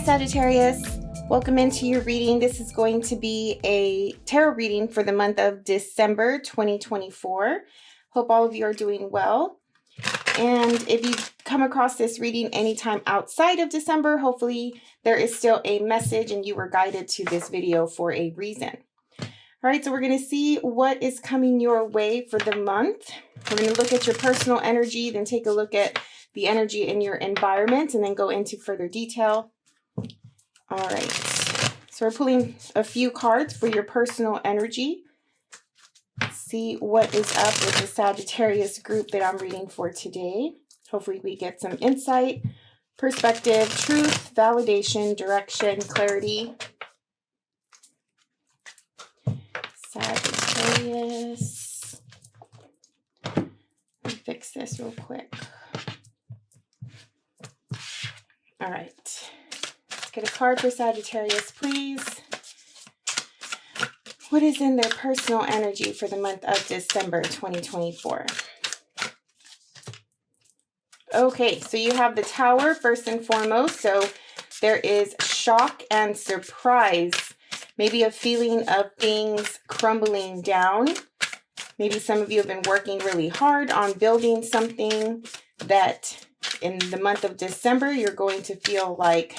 Sagittarius. Welcome into your reading. This is going to be a tarot reading for the month of December 2024. Hope all of you are doing well. And if you come across this reading anytime outside of December, hopefully there is still a message and you were guided to this video for a reason. All right, so we're going to see what is coming your way for the month. We're going to look at your personal energy, then take a look at the energy in your environment, and then go into further detail. All right, so we're pulling a few cards for your personal energy. Let's see what is up with the Sagittarius group that I'm reading for today. Hopefully we get some insight, perspective, truth, validation, direction, clarity. Sagittarius. Let me fix this real quick. All right. Let's get a card for Sagittarius, please. What is in their personal energy for the month of December 2024? Okay, so you have the Tower first and foremost. So there is shock and surprise. Maybe a feeling of things crumbling down. Maybe some of you have been working really hard on building something that in the month of December, you're going to feel like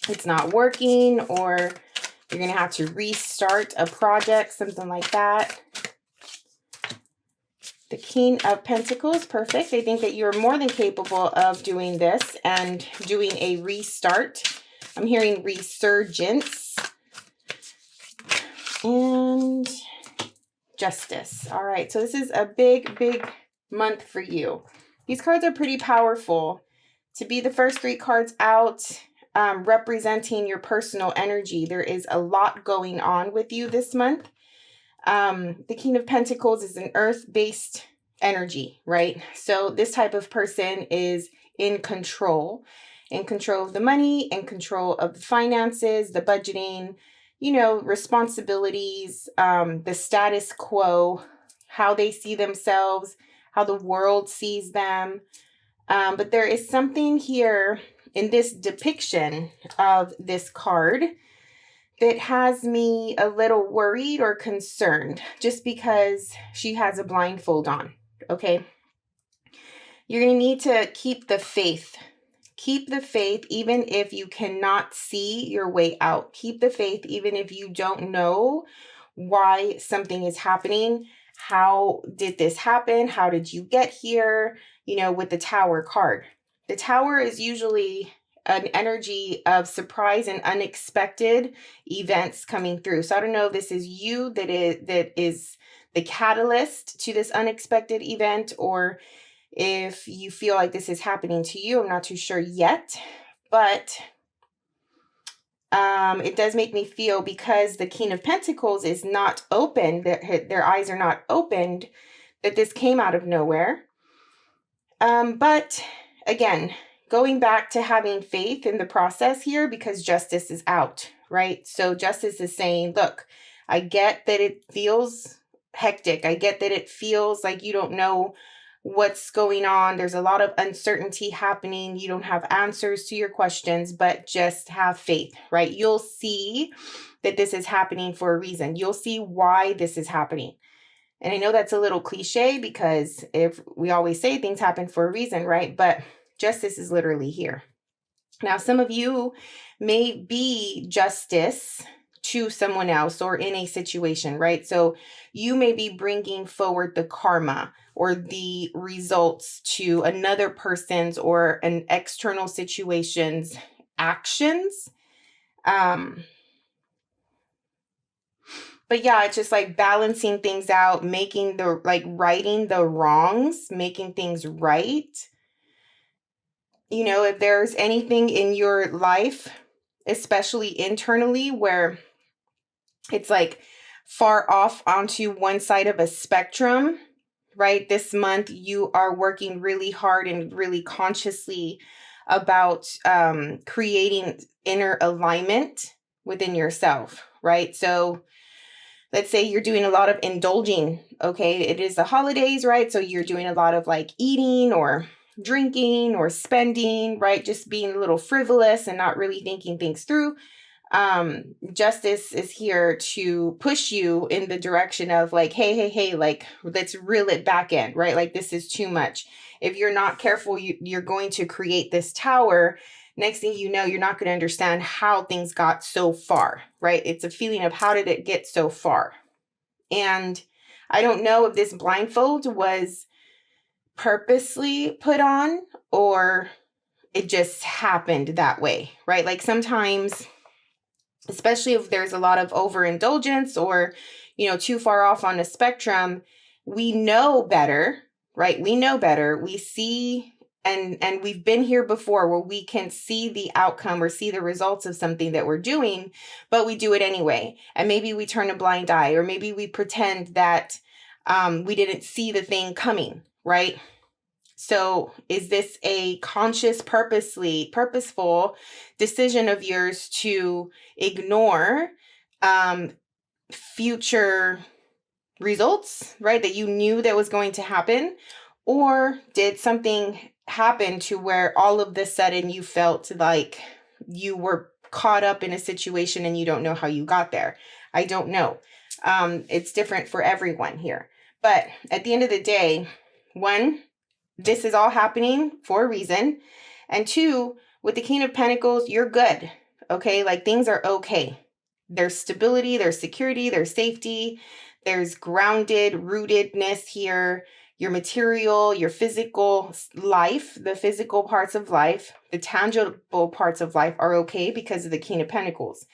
it's not working, or you're going to have to restart a project, something like that. The King of Pentacles, perfect. I think that you're more than capable of doing this and doing a restart. I'm hearing resurgence. And Justice. All right, so this is a big, big month for you. These cards are pretty powerful. To be the first three cards out, representing your personal energy, there is a lot going on with you this month. The King of Pentacles is an earth-based energy, right? So this type of person is in control of the money, in control of the finances, the budgeting, you know, responsibilities, the status quo, how they see themselves, how the world sees them. But there is something here in this depiction of this card that has me a little worried or concerned, just because she has a blindfold on, okay? You're going to need to keep the faith. Keep the faith even if you cannot see your way out. Keep the faith even if you don't know why something is happening. How did this happen? How did you get here? You know, with the Tower card. The Tower is usually an energy of surprise and unexpected events coming through. So I don't know if this is you that is the catalyst to this unexpected event, or if you feel like this is happening to you. I'm not too sure yet, but it does make me feel, because the King of Pentacles is not open, that their eyes are not opened, that this came out of nowhere. But again, going back to having faith in the process here, because Justice is out, right? So Justice is saying, look, I get that it feels hectic. I get that it feels like you don't know what's going on. There's a lot of uncertainty happening. You don't have answers to your questions, but just have faith, right? You'll see that this is happening for a reason. You'll see why this is happening. And I know that's a little cliche, because if we always say things happen for a reason, right? But Justice is literally here. Now, some of you may be justice to someone else or in a situation, right? So you may be bringing forward the karma or the results to another person's or an external situation's actions. But yeah, it's just like balancing things out, making the, like, righting the wrongs, making things right. You know, if there's anything in your life, especially internally, where it's like far off onto one side of a spectrum, right? This month you are working really hard and really consciously about creating inner alignment within yourself, right? So let's say you're doing a lot of indulging, okay? It is the holidays, right? So you're doing a lot of like eating or drinking or spending, right? Just being a little frivolous and not really thinking things through. Justice is here to push you in the direction of like, hey, like, let's reel it back in, right? Like, this is too much. If you're not careful, you're going to create this tower. Next thing you know, you're not going to understand how things got so far, right? It's a feeling of how did it get so far? And I don't know if this blindfold was purposely put on or it just happened that way, right? Like sometimes, especially if there's a lot of overindulgence or, too far off on a spectrum, we know better, right? We know better. We see, and we've been here before where we can see the outcome or see the results of something that we're doing, but we do it anyway. And maybe we turn a blind eye, or maybe we pretend that we didn't see the thing coming, right? So is this a conscious, purposeful decision of yours to ignore future results, right? That you knew that was going to happen? Or did something happen to where all of this sudden you felt like you were caught up in a situation and you don't know how you got there? I don't know. It's different for everyone here. But at the end of the day, one, this is all happening for a reason. And two, with the King of Pentacles, you're good. Okay? Like things are okay. There's stability, there's security, there's safety, there's grounded rootedness here. Your material, your physical life, the physical parts of life, the tangible parts of life are okay because of the King of Pentacles.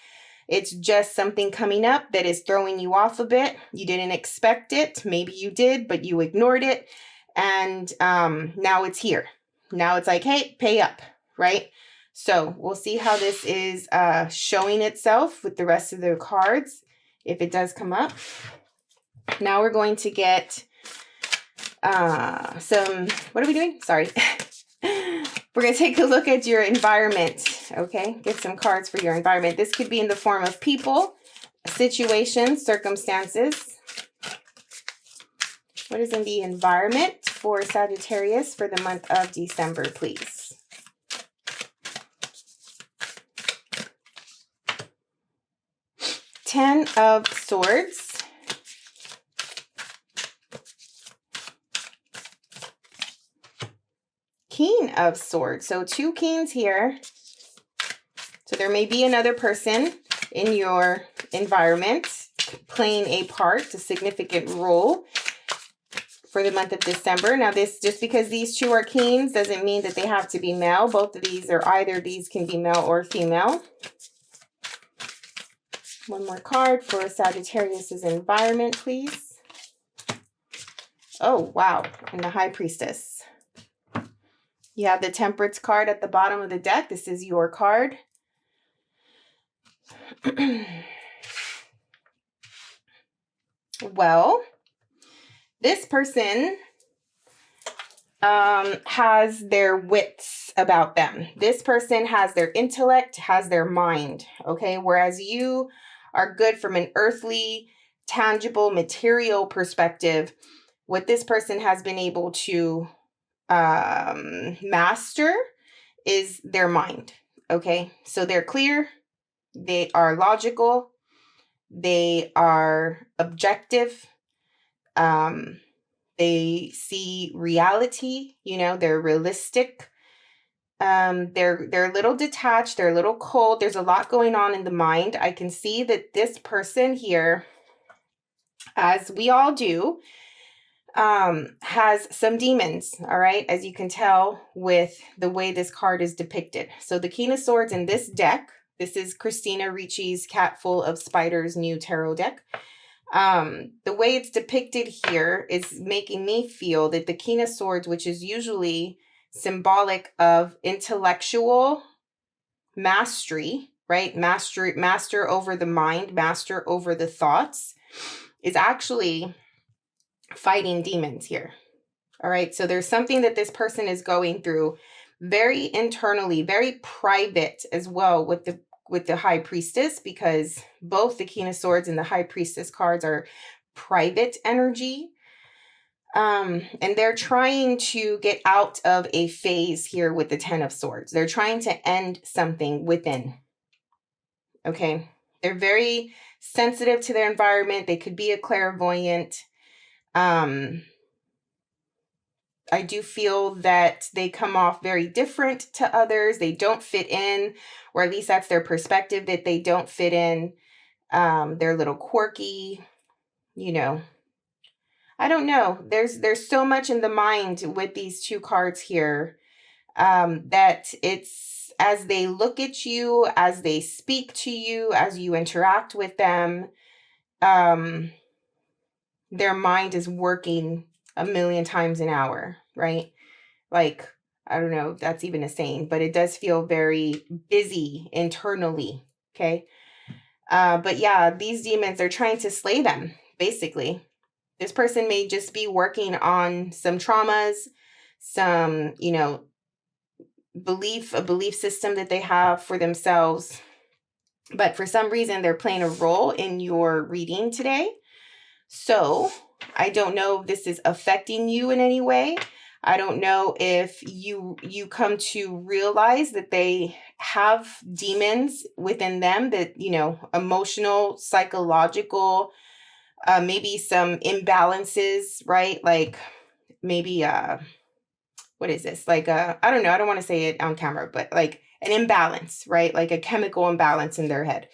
It's just something coming up that is throwing you off a bit. You didn't expect it. Maybe you did, but you ignored it. And now it's here. Now it's like, hey, pay up, right? So we'll see how this is showing itself with the rest of the cards, if it does come up. Now we're going to get what are we doing? Sorry. We're going to take a look at your environment, okay? Get some cards for your environment. This could be in the form of people, situations, circumstances. What is in the environment for Sagittarius for the month of December, please? Ten of Swords. King of Swords. So two kings here. So there may be another person in your environment playing a part, a significant role for the month of December. Now this, just because these two are kings doesn't mean that they have to be male. Both of these, or either of these, can be male or female. One more card for Sagittarius's environment, please. Oh, wow. And the High Priestess. You have the Temperance card at the bottom of the deck. This is your card. Well, this person has their wits about them. This person has their intellect, has their mind, okay? Whereas you are good from an earthly, tangible, material perspective. What this person has been able to master is their mind, okay? So they're clear, they are logical, they are objective, they see reality, they're realistic, they're a little detached, they're a little cold. There's a lot going on in the mind. I can see that this person here, as we all do, has some demons, all right, as you can tell with the way this card is depicted. So the King of Swords in this deck, this is Christina Ricci's Cat Full of Spiders new tarot deck. The way it's depicted here is making me feel that the King of Swords, which is usually symbolic of intellectual mastery, right? Master over the mind, master over the thoughts, is actually fighting demons here. All right. So there's something that this person is going through very internally, very private as well with the High Priestess, because both the King of Swords and the High Priestess cards are private energy. And they're trying to get out of a phase here with the Ten of Swords. They're trying to end something within. Okay. They're very sensitive to their environment. They could be a clairvoyant. I do feel that they come off very different to others. They don't fit in, or at least that's their perspective, that they don't fit in. They're a little quirky, you know. I don't know. There's so much in the mind with these two cards here, that it's as they look at you, as they speak to you, as you interact with them, their mind is working a million times an hour, right? Like, I don't know if that's even a saying, but it does feel very busy internally. Okay. But yeah, these demons are trying to slay them, basically. This person may just be working on some traumas, some, you know, a belief system that they have for themselves. But for some reason, they're playing a role in your reading today. So I don't know if this is affecting you in any way. I don't know if you come to realize that they have demons within them, that, you know, emotional, psychological, maybe some imbalances, right? Like maybe, what is this? Like, I don't know. I don't want to say it on camera, but like an imbalance, right? Like a chemical imbalance in their head.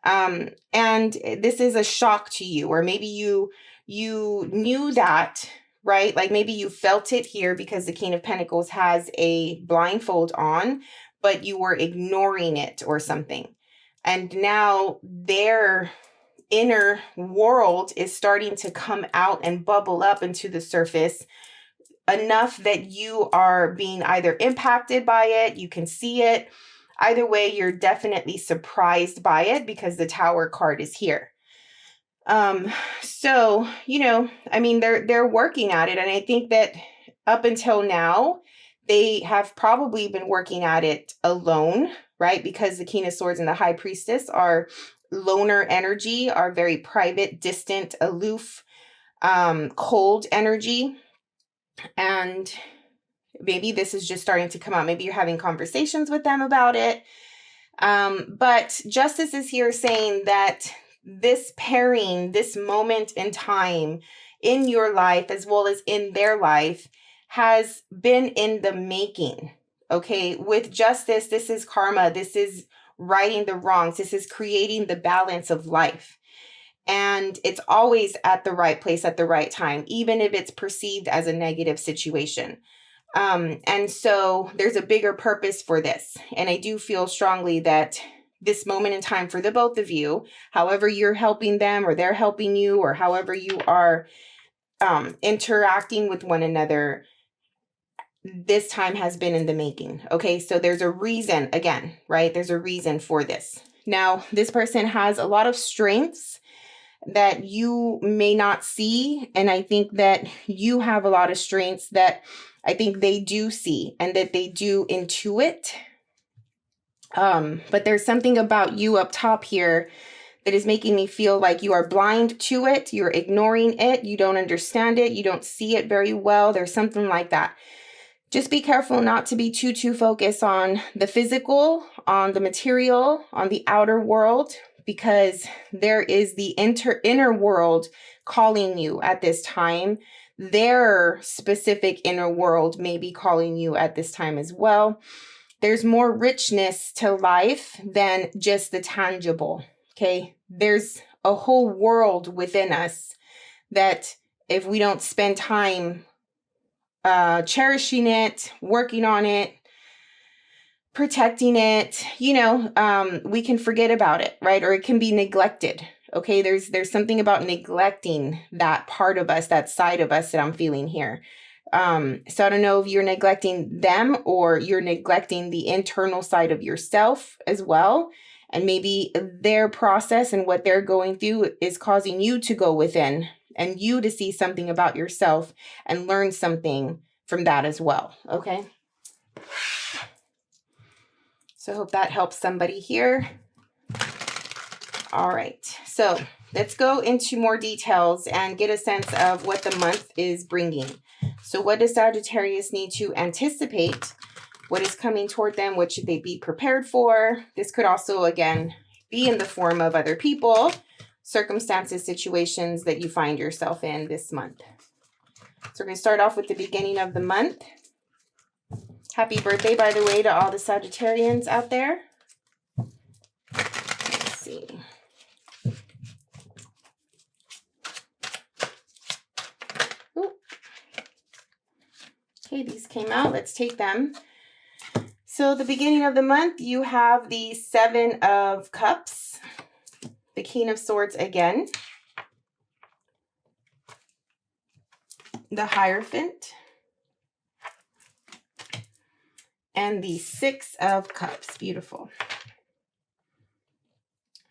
And this is a shock to you, or maybe you knew that, right? Like maybe you felt it here because the King of Pentacles has a blindfold on, but you were ignoring it or something. And now their inner world is starting to come out and bubble up into the surface enough that you are being either impacted by it, you can see it. Either way, you're definitely surprised by it because the Tower card is here. So, you know, I mean, they're working at it. And I think that up until now, they have probably been working at it alone, right? Because the King of Swords and the High Priestess are loner energy, are very private, distant, aloof, cold energy. And maybe this is just starting to come out. Maybe you're having conversations with them about it. But Justice is here saying that this pairing, this moment in time in your life, as well as in their life, has been in the making. Okay. With Justice, this is karma. This is righting the wrongs. This is creating the balance of life. And it's always at the right place at the right time, even if it's perceived as a negative situation. And so there's a bigger purpose for this. And I do feel strongly that this moment in time for the both of you, however you're helping them or they're helping you, or however you are interacting with one another, this time has been in the making. Okay, so there's a reason, again, right? There's a reason for this. Now, this person has a lot of strengths that you may not see. And I think that you have a lot of strengths that I think they do see and that they do intuit. But there's something about you up top here that is making me feel like you are blind to it. You're ignoring it. You don't understand it. You don't see it very well. There's something like that. Just be careful not to be too focused on the physical, on the material, on the outer world, because there is the inner world calling you at this time. Their specific inner world may be calling you at this time as well. There's more richness to life than just the tangible. Okay. There's a whole world within us that if we don't spend time cherishing it, working on it, protecting it, you know, we can forget about it, right? Or it can be neglected. Okay, there's something about neglecting that part of us, that side of us that I'm feeling here. So I don't know if you're neglecting them or you're neglecting the internal side of yourself as well. And maybe their process and what they're going through is causing you to go within and you to see something about yourself and learn something from that as well. Okay. So I hope that helps somebody here. All right. So let's go into more details and get a sense of what the month is bringing. So what does Sagittarius need to anticipate? What is coming toward them? What should they be prepared for? This could also, again, be in the form of other people, circumstances, situations that you find yourself in this month. So we're going to start off with the beginning of the month. Happy birthday, by the way, to all the Sagittarians out there. Let's see. Ooh. Okay, these came out. Let's take them. So the beginning of the month, you have the Seven of Cups, the King of Swords again, the Hierophant, and the Six of Cups. Beautiful.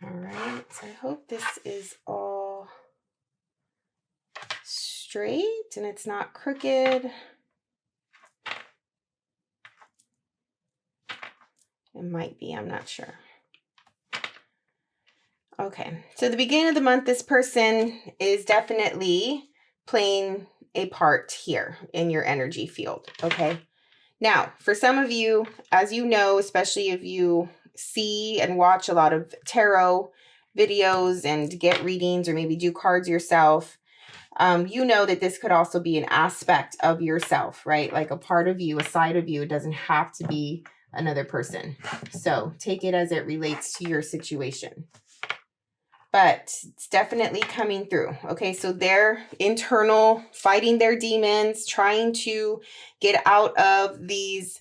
All right, so I hope this is all straight and it's not crooked. It might be, I'm not sure. Okay, so the beginning of the month, this person is definitely playing a part here in your energy field, okay? Now, for some of you, as you know, especially if you see and watch a lot of tarot videos and get readings or maybe do cards yourself, you know that this could also be an aspect of yourself, right? Like a part of you, a side of you. It doesn't have to be another person. So take it as it relates to your situation. But it's definitely coming through. Okay, so they're internal, fighting their demons, trying to get out of these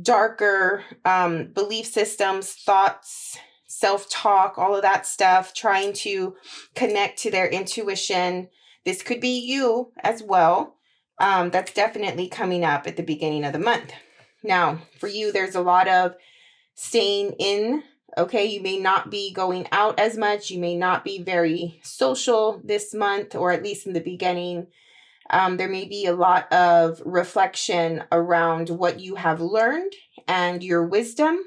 darker belief systems, thoughts, self-talk, all of that stuff, trying to connect to their intuition. This could be you as well. That's definitely coming up at the beginning of the month. Now, for you, there's a lot of staying in. Okay, you may not be going out as much. You may not be very social this month, or at least in the beginning. There may be a lot of reflection around what you have learned and your wisdom,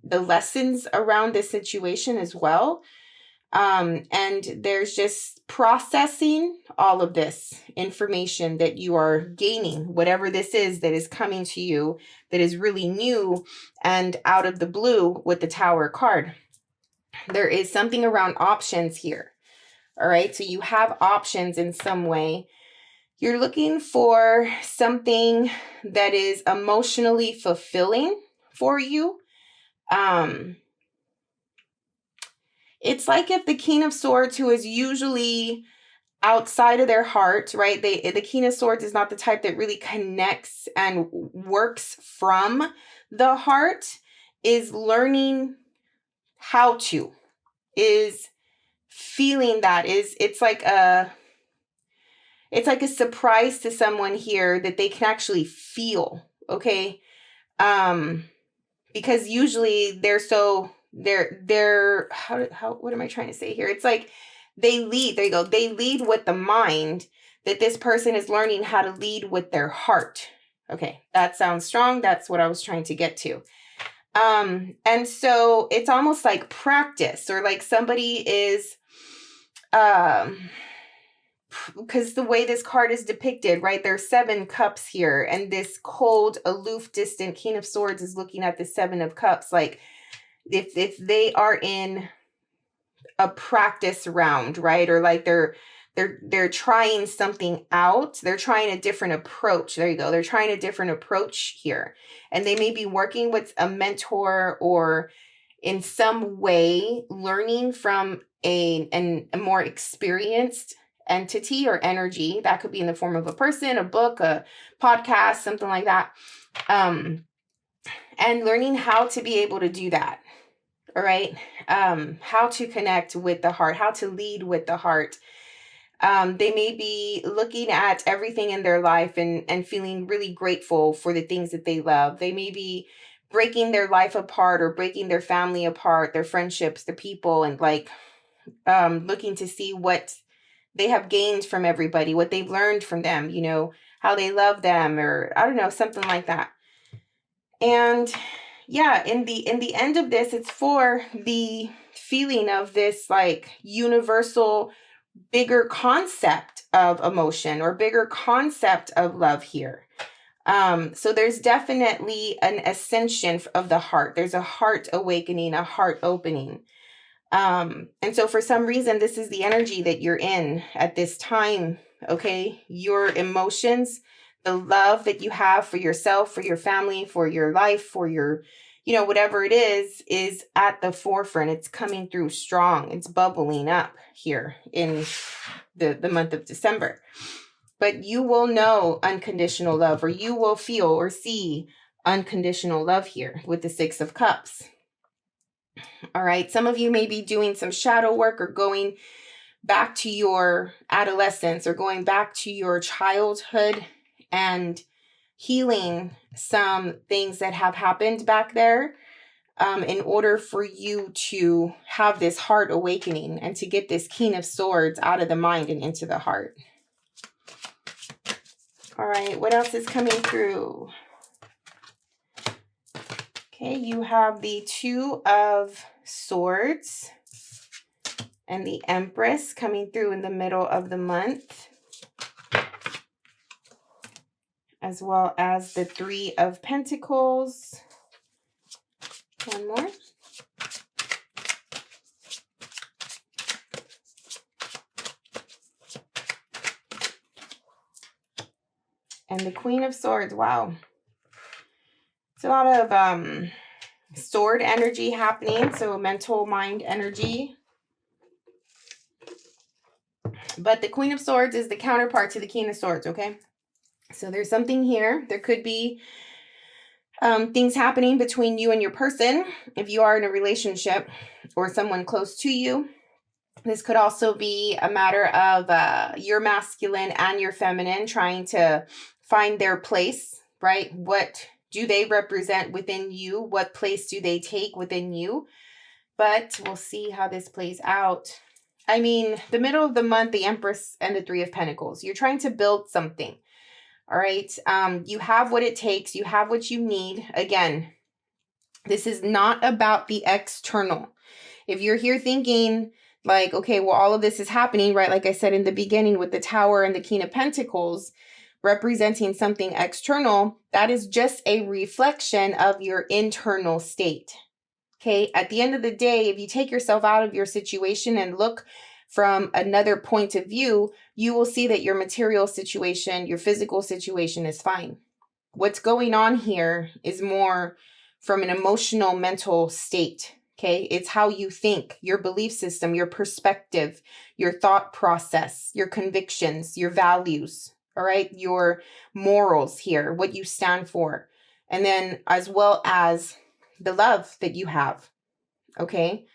the lessons around this situation as well. And there's just processing all of this information that you are gaining, whatever this is that is coming to you that is really new and out of the blue with the Tower card. There is something around options here. All right, so you have options in some way. You're looking for something that is emotionally fulfilling for you. It's like if the King of Swords, who is usually outside of their heart, right? The King of Swords is not the type that really connects and works from the heart, is learning how to, is feeling that, it's like a surprise to someone here that they can actually feel, okay? Because usually they're what am I trying to say here? It's like they lead, there you go. They lead with the mind, that this person is learning how to lead with their heart. Okay, that sounds strong. That's what I was trying to get to. And so it's almost like practice, or like somebody is, because the way this card is depicted, right? There's 7 cups here, and this cold, aloof, distant King of Swords is looking at the 7 of Cups. Like if they are in a practice round, right? Or like they're trying something out. They're trying a different approach. There you go. They're trying a different approach here. And they may be working with a mentor, or in some way learning from a more experienced entity or energy. That could be in the form of a person, a book, a podcast, something like that. And learning how to be able to do that. All right. How to connect with the heart, how to lead with the heart. They may be looking at everything in their life and feeling really grateful for the things that they love. They may be breaking their life apart, or breaking their family apart, their friendships, the people, and like looking to see what they have gained from everybody, what they've learned from them, you know, how they love them, or I don't know, something like that. And yeah, in the end of this, it's for the feeling of this like universal, bigger concept of emotion or bigger concept of love here. So there's definitely an ascension of the heart. There's a heart awakening, a heart opening. And so for some reason, this is the energy that you're in at this time. Okay. Your emotions, the love that you have for yourself, for your family, for your life, for your, whatever it is at the forefront. It's coming through strong. It's bubbling up here in the month of December. But you will know unconditional love, or you will feel or see unconditional love here with the Six of Cups. All right. Some of you may be doing some shadow work or going back to your adolescence or going back to your childhood and healing some things that have happened back there in order for you to have this heart awakening and to get this King of Swords out of the mind and into the heart. All right, what else is coming through? Okay, you have the Two of Swords and the Empress coming through in the middle of the month, as well as the Three of Pentacles. One more. And the Queen of Swords. Wow. It's a lot of sword energy happening. So mental mind energy. But the Queen of Swords is the counterpart to the King of Swords. Okay. So there's something here. There could be things happening between you and your person. If you are in a relationship or someone close to you. This could also be a matter of your masculine and your feminine trying to find their place, right? What do they represent within you? What place do they take within you? But we'll see how this plays out. I mean, the middle of the month, the Empress and the Three of Pentacles. You're trying to build something, all right? You have what it takes. You have what you need. Again, this is not about the external. If you're here thinking like, okay, well, all of this is happening, right? Like I said in the beginning with the Tower and the King of Pentacles, representing something external, that is just a reflection of your internal state. Okay. At the end of the day, if you take yourself out of your situation and look from another point of view, you will see that your material situation, your physical situation is fine. What's going on here is more from an emotional, mental state. Okay. It's how you think, your belief system, your perspective, your thought process, your convictions, your values. All right. Your morals here, what you stand for. And then as well as the love that you have. Okay.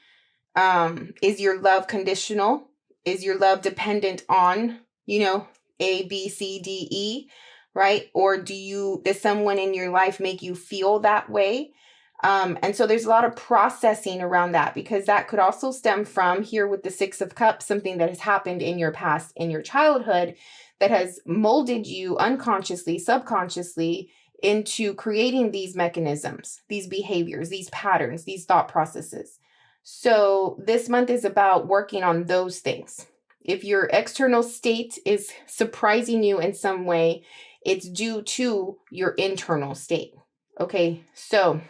Is your love conditional? Is your love dependent on, A, B, C, D, E, right? Or does someone in your life make you feel that way? And so there's a lot of processing around that, because that could also stem from here with the Six of Cups, something that has happened in your past, in your childhood, that has molded you unconsciously, subconsciously into creating these mechanisms, these behaviors, these patterns, these thought processes. So this month is about working on those things. If your external state is surprising you in some way, it's due to your internal state. Okay, so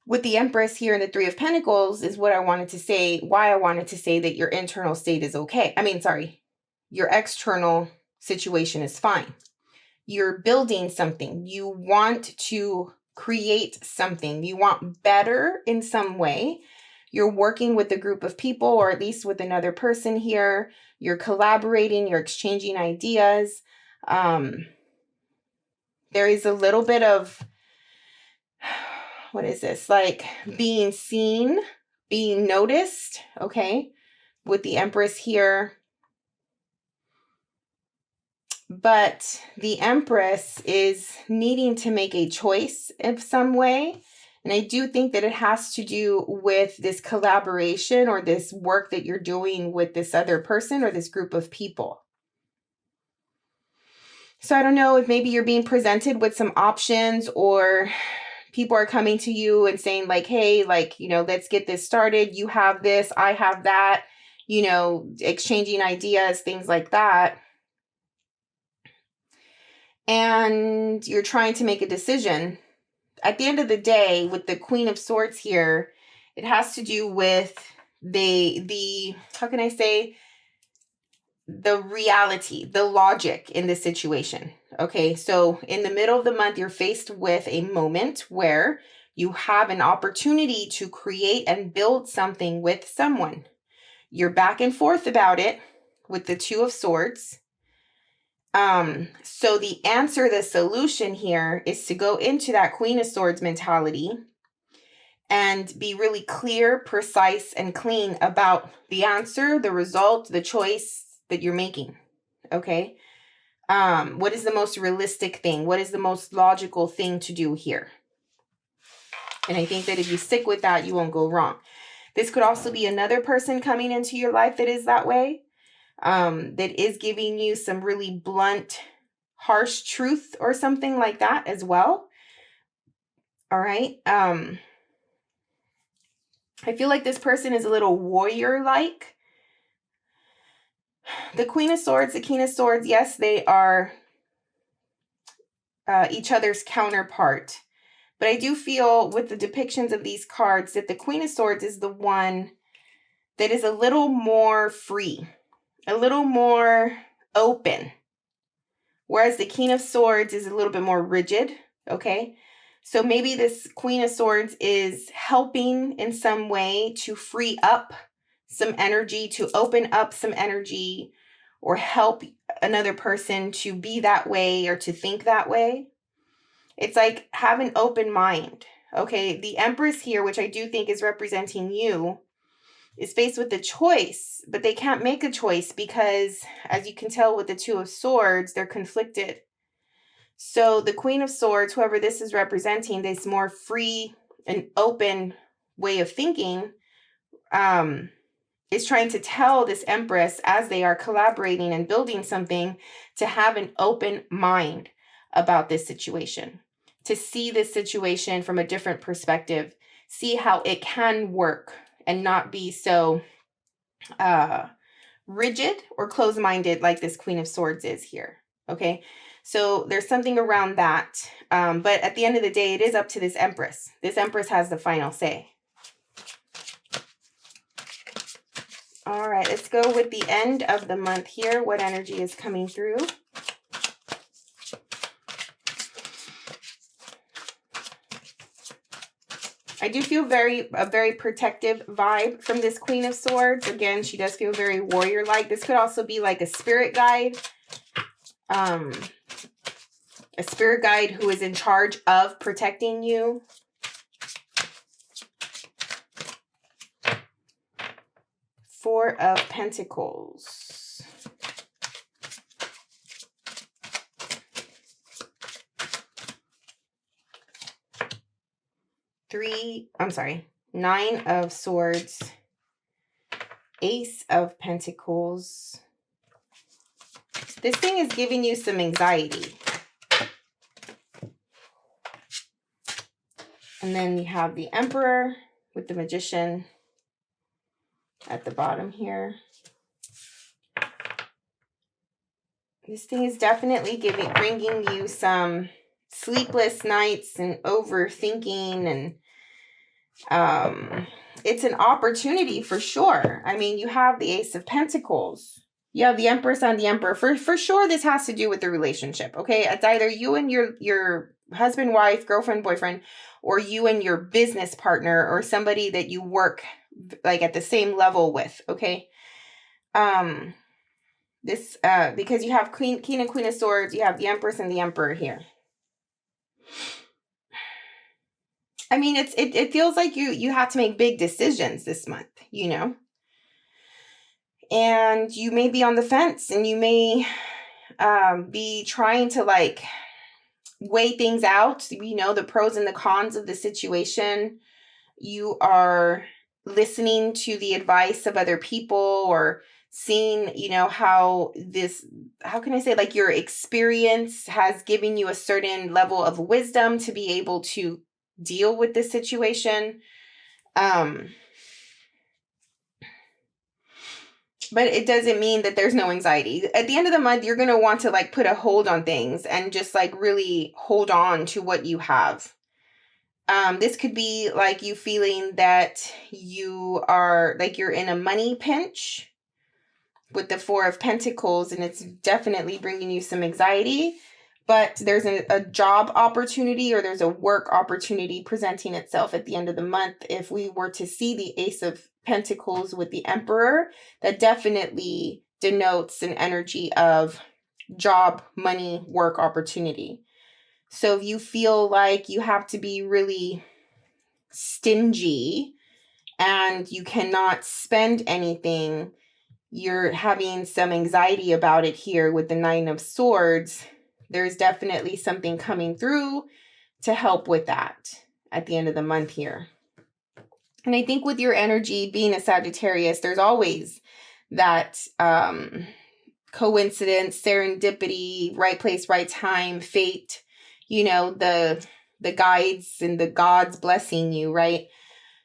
with the Empress here and the Three of Pentacles is what I wanted to say, why I wanted to say that your internal state is okay. Your external situation is fine. You're building something. You want to create something. You want better in some way. You're working with a group of people, or at least with another person here. You're collaborating. You're exchanging ideas. There is a little bit of, what is this? Like being seen, being noticed. Okay. With the Empress here. But the Empress is needing to make a choice in some way. And I do think that it has to do with this collaboration or this work that you're doing with this other person or this group of people. So I don't know if maybe you're being presented with some options, or people are coming to you and saying like, hey, like, you know, let's get this started. You have this, I have that, you know, exchanging ideas, things like that. And you're trying to make a decision. At the end of the day, with the Queen of Swords here, it has to do with the how can I say, the reality, the logic in this situation. Okay, so in the middle of the month, you're faced with a moment where you have an opportunity to create and build something with someone. You're back and forth about it with the Two of Swords. So the answer, the solution here is to go into that Queen of Swords mentality and be really clear, precise, and clean about the answer, the result, the choice that you're making. Okay. What is the most realistic thing? What is the most logical thing to do here? And I think that if you stick with that, you won't go wrong. This could also be another person coming into your life that is that way, that is giving you some really blunt, harsh truth or something like that as well. All right. I feel like this person is a little warrior-like. The Queen of Swords, the King of Swords, yes, they are each other's counterpart. But I do feel with the depictions of these cards that the Queen of Swords is the one that is a little more free, a little more open. Whereas the King of Swords is a little bit more rigid, okay? So maybe this Queen of Swords is helping in some way to free up some energy, to open up some energy, or help another person to be that way or to think that way. It's like have an open mind. Okay, the Empress here, which I do think is representing you, is faced with a choice, but they can't make a choice because, as you can tell with the Two of Swords, they're conflicted. So the Queen of Swords, whoever this is representing, this more free and open way of thinking, is trying to tell this Empress, as they are collaborating and building something, to have an open mind about this situation, to see this situation from a different perspective, see how it can work and not be so rigid or closed-minded like this Queen of Swords is here. Okay, so there's something around that. But at the end of the day, it is up to this Empress. This Empress has the final say. All right, let's go with the end of the month here. What energy is coming through? I do feel a very protective vibe from this Queen of Swords. Again, she does feel very warrior-like. This could also be like a spirit guide. A spirit guide who is in charge of protecting you. Four of Pentacles. Nine of Swords. Ace of Pentacles. This thing is giving you some anxiety. And then you have the Emperor with the Magician at the bottom here. This thing is definitely bringing you some sleepless nights and overthinking, and it's an opportunity for sure. I mean, you have the Ace of Pentacles. You have the Empress and the Emperor. For sure, this has to do with the relationship, okay? It's either you and your husband, wife, girlfriend, boyfriend, or you and your business partner, or somebody that you work like at the same level with, okay? Because you have King and Queen of Swords, you have the Empress and the Emperor here. I mean, it feels like you have to make big decisions this month, you know? And you may be on the fence, and you may be trying to like weigh things out, you know, the pros and the cons of the situation. You are listening to the advice of other people, or seeing, you know, how can I say, like your experience has given you a certain level of wisdom to be able to deal with this situation. But it doesn't mean that there's no anxiety. At the end of the month, you're going to want to like put a hold on things and just like really hold on to what you have. This could be like you feeling that you are like you're in a money pinch with the Four of Pentacles, and it's definitely bringing you some anxiety. But there's a job opportunity or there's a work opportunity presenting itself at the end of the month. If we were to see the Ace of Pentacles with the Emperor, that definitely denotes an energy of job, money, work opportunity. So if you feel like you have to be really stingy and you cannot spend anything, you're having some anxiety about it here with the Nine of Swords. There's definitely something coming through to help with that at the end of the month here. And I think with your energy being a Sagittarius, there's always that coincidence, serendipity, right place, right time, fate, you know, the guides and the gods blessing you, right?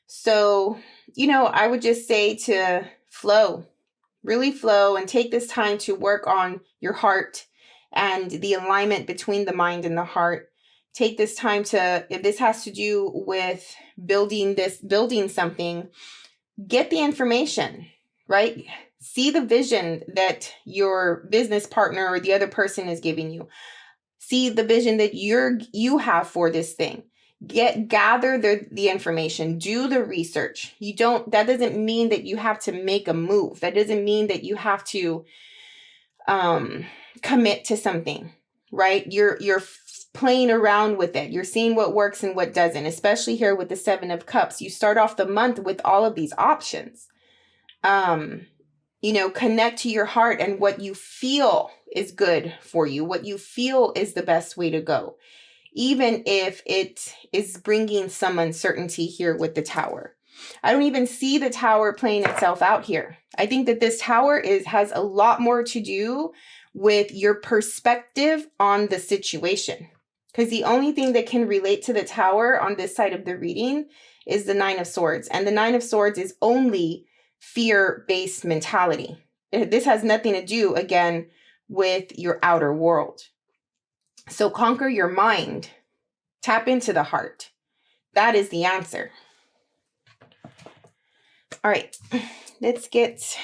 So, you know, I would just say to flow, really flow, and take this time to work on your heart and the alignment between the mind and the heart. Take this time to, if this has to do with building something, get the information, right? See the vision that your business partner or the other person is giving you. See the vision that you have for this thing. Gather the information, do the research. That doesn't mean that you have to make a move. That doesn't mean that you have to commit to something, right? You're playing around with it. You're seeing what works and what doesn't, especially here with the Seven of Cups. You start off the month with all of these options. You know, connect to your heart and what you feel is good for you, what you feel is the best way to go, even if it is bringing some uncertainty here with the Tower. I don't even see the Tower playing itself out here. I think that this Tower has a lot more to do with your perspective on the situation. Because the only thing that can relate to the Tower on this side of the reading is the Nine of Swords. And the Nine of Swords is only fear-based mentality. This has nothing to do, again, with your outer world. So conquer your mind. Tap into the heart. That is the answer. All right, let's get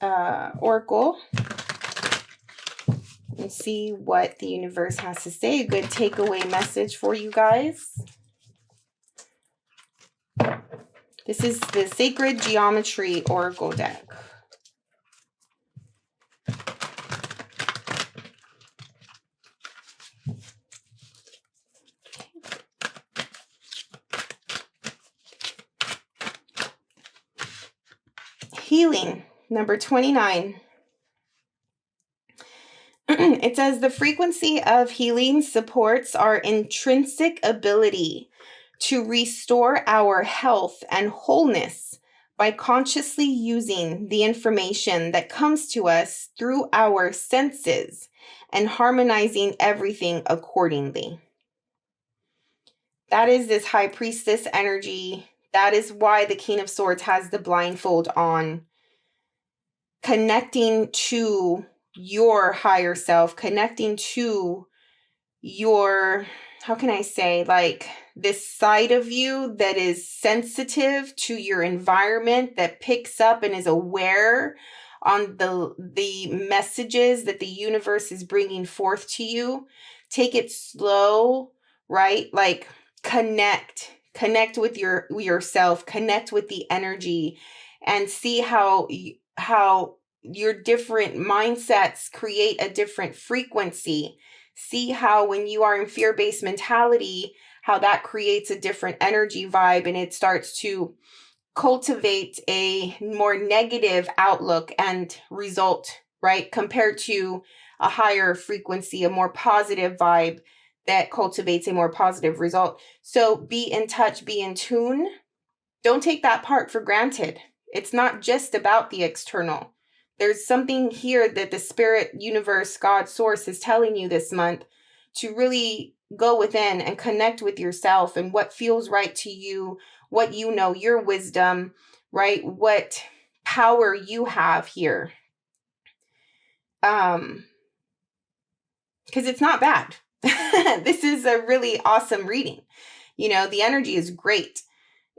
Oracle and see what the universe has to say. A good takeaway message for you guys. This is the Sacred Geometry Oracle deck. Healing, number 29. It says the frequency of healing supports our intrinsic ability to restore our health and wholeness by consciously using the information that comes to us through our senses and harmonizing everything accordingly. That is this High Priestess energy. That is why the King of Swords has the blindfold on. Connecting to your higher self, connecting to your, how can I say, like this side of you that is sensitive to your environment, that picks up and is aware on the messages that the universe is bringing forth to you. Take it slow, right? Like connect with yourself, connect with the energy, and see how your different mindsets create a different frequency. See how when you are in fear-based mentality, how that creates a different energy vibe, and it starts to cultivate a more negative outlook and result, right? Compared to a higher frequency, a more positive vibe that cultivates a more positive result. So be in touch, be in tune. Don't take that part for granted. It's not just about the external. There's something here that the spirit, universe, God, source is telling you this month to really go within and connect with yourself and what feels right to you, what you know, your wisdom, right? What power you have here. Because it's not bad. This is a really awesome reading. You know, the energy is great.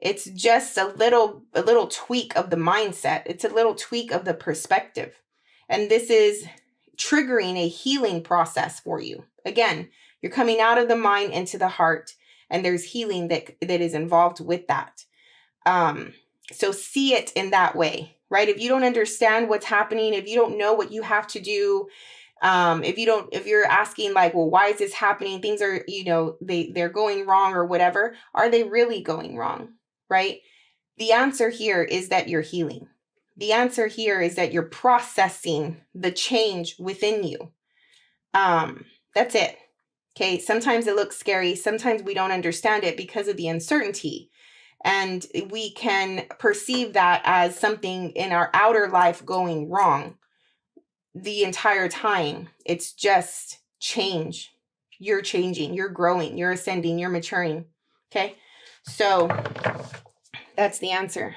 It's just a little tweak of the mindset. It's a little tweak of the perspective. And this is triggering a healing process for you. Again, you're coming out of the mind into the heart, and there's healing that is involved with that. So see it in that way, right? If you don't understand what's happening, if you don't know what you have to do, if you're asking like, well, why is this happening? Things are, you know, they're going wrong or whatever. Are they really going wrong? Right? The answer here is that you're healing. The answer here is that you're processing the change within you. That's it. Okay. Sometimes it looks scary. Sometimes we don't understand it because of the uncertainty. And we can perceive that as something in our outer life going wrong the entire time. It's just change. You're changing, you're growing, you're ascending, you're maturing. Okay. So that's the answer.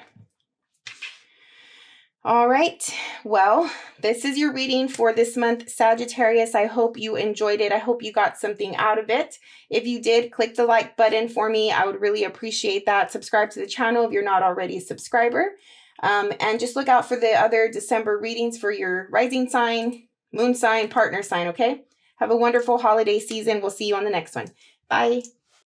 All right. Well, this is your reading for this month, Sagittarius. I hope you enjoyed it. I hope you got something out of it. If you did, click the like button for me. I would really appreciate that. Subscribe to the channel if you're not already a subscriber. And just look out for the other December readings for your rising sign, moon sign, partner sign, okay? Have a wonderful holiday season. We'll see you on the next one. Bye.